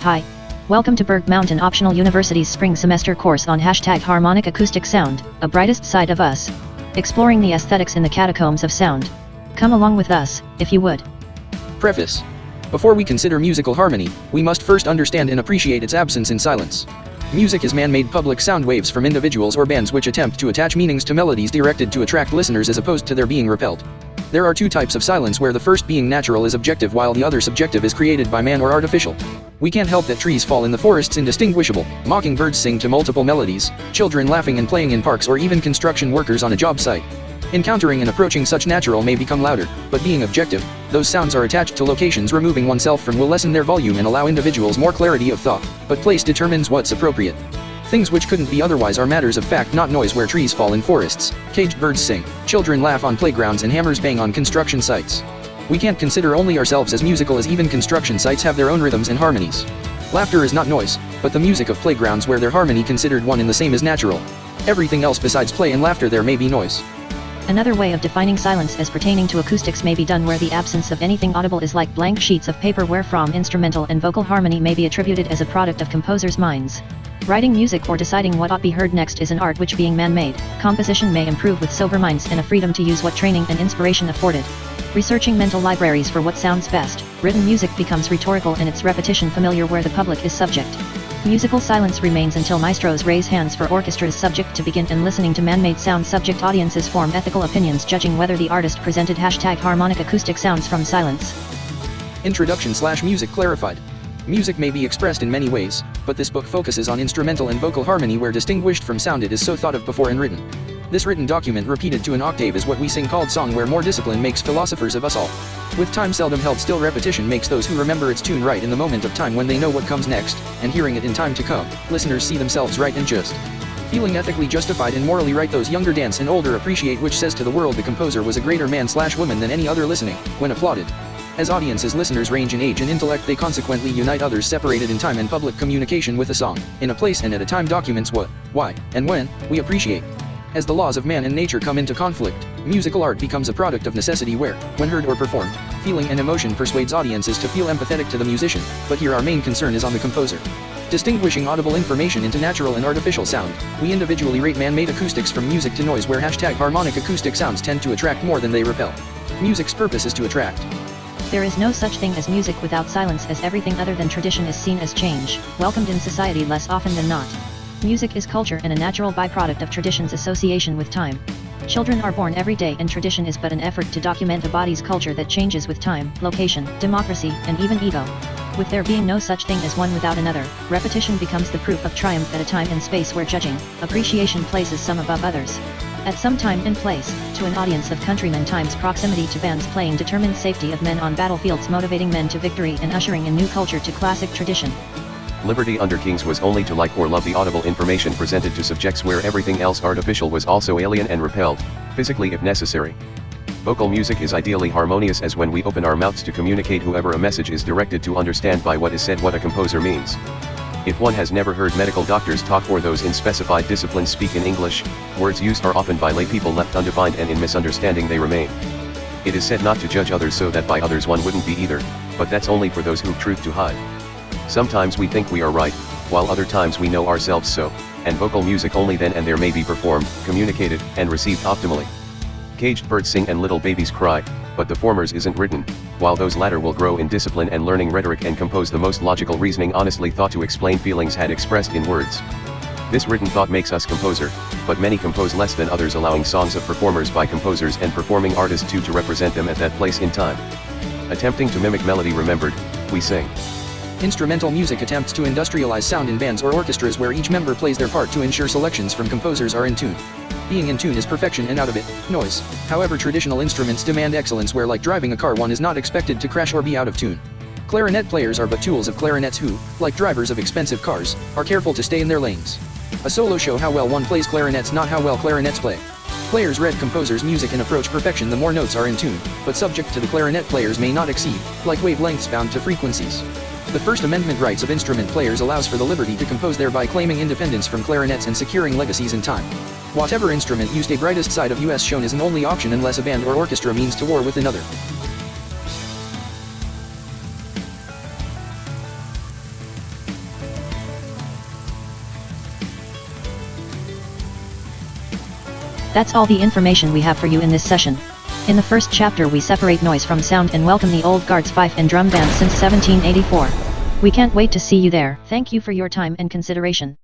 Hi. Welcome to Berg Mountain Optional University's spring semester course on #Harmonic Acoustic Sound, a brightest side of us. Exploring the aesthetics in the catacombs of sound. Come along with us, if you would. Preface. Before we consider musical harmony, we must first understand and appreciate its absence in silence. Music is man-made public sound waves from individuals or bands which attempt to attach meanings to melodies directed to attract listeners as opposed to their being repelled. There are two types of silence where the first being natural is objective while the other subjective is created by man or artificial. We can't help that trees fall in the forests indistinguishable, mockingbirds sing to multiple melodies, children laughing and playing in parks or even construction workers on a job site. Encountering and approaching such natural may become louder, but being objective, those sounds are attached to locations removing oneself from will lessen their volume and allow individuals more clarity of thought, but place determines what's appropriate. Things which couldn't be otherwise are matters of fact, not noise, where trees fall in forests, caged birds sing, children laugh on playgrounds and hammers bang on construction sites. We can't consider only ourselves as musical, as even construction sites have their own rhythms and harmonies. Laughter is not noise, but the music of playgrounds where their harmony considered one and the same is natural. Everything else besides play and laughter there may be noise. Another way of defining silence as pertaining to acoustics may be done where the absence of anything audible is like blank sheets of paper, wherefrom instrumental and vocal harmony may be attributed as a product of composers' minds. Writing music or deciding what ought be heard next is an art which, being man-made, composition may improve with sober minds and a freedom to use what training and inspiration afforded. Researching mental libraries for what sounds best, written music becomes rhetorical in its repetition, familiar where the public is subject. Musical silence remains until maestros raise hands for orchestras subject to begin, and listening to man-made sound subject audiences form ethical opinions judging whether the artist presented #harmonic acoustic sounds from silence. Introduction/music clarified. Music may be expressed in many ways, but this book focuses on instrumental and vocal harmony where distinguished from sound it is so thought of before and written. This written document repeated to an octave is what we sing called song, where more discipline makes philosophers of us all. With time seldom held still, repetition makes those who remember its tune right in the moment of time when they know what comes next, and hearing it in time to come, listeners see themselves right and just. Feeling ethically justified and morally right, those younger dance and older appreciate, which says to the world the composer was a greater man/woman than any other listening, when applauded. As audiences, listeners range in age and intellect, they consequently unite others separated in time and public communication with a song, in a place and at a time, documents what, why, and when we appreciate. As the laws of man and nature come into conflict, musical art becomes a product of necessity where, when heard or performed, feeling and emotion persuades audiences to feel empathetic to the musician, but here our main concern is on the composer. Distinguishing audible information into natural and artificial sound, we individually rate man-made acoustics from music to noise, where #harmonic acoustic sounds tend to attract more than they repel. Music's purpose is to attract. There is no such thing as music without silence, as everything other than tradition is seen as change, welcomed in society less often than not. Music is culture and a natural byproduct of tradition's association with time. Children are born every day, and tradition is but an effort to document a body's culture that changes with time, location, democracy, and even ego. With there being no such thing as one without another, repetition becomes the proof of triumph at a time and space where judging, appreciation places some above others. At some time and place, to an audience of countrymen, time's proximity to bands playing determined safety of men on battlefields, motivating men to victory and ushering in new culture to classic tradition. Liberty under kings was only to like or love the audible information presented to subjects, where everything else artificial was also alien and repelled, physically if necessary. Vocal music is ideally harmonious, as when we open our mouths to communicate whoever a message is directed to understand by what is said what a composer means. If one has never heard medical doctors talk or those in specified disciplines speak in English, words used are often by lay people left undefined, and in misunderstanding they remain. It is said not to judge others so that by others one wouldn't be either, but that's only for those who've truth to hide. Sometimes we think we are right, while other times we know ourselves so, and vocal music only then and there may be performed, communicated, and received optimally. Caged birds sing and little babies cry, but the former's isn't written, while those latter will grow in discipline and learning rhetoric and compose the most logical reasoning honestly thought to explain feelings had expressed in words. This written thought makes us composer, but many compose less than others, allowing songs of performers by composers and performing artists too to represent them at that place in time. Attempting to mimic melody remembered, we sing. Instrumental music attempts to industrialize sound in bands or orchestras where each member plays their part to ensure selections from composers are in tune. Being in tune is perfection, and out of it, noise. However, traditional instruments demand excellence where, like driving a car, one is not expected to crash or be out of tune. Clarinet players are but tools of clarinets who, like drivers of expensive cars, are careful to stay in their lanes. A solo show how well one plays clarinets, not how well clarinets play. Players read composers' music and approach perfection the more notes are in tune, but subject to the clarinet players may not exceed, like wavelengths bound to frequencies. The First Amendment rights of instrument players allows for the liberty to compose, thereby claiming independence from clarinets and securing legacies in time. Whatever instrument used, a brightest side of US shown is an only option unless a band or orchestra means to war with another. That's all the information we have for you in this session. In the first chapter we separate noise from sound and welcome the old guards fife and drum band since 1784. We can't wait to see you there. Thank you for your time and consideration.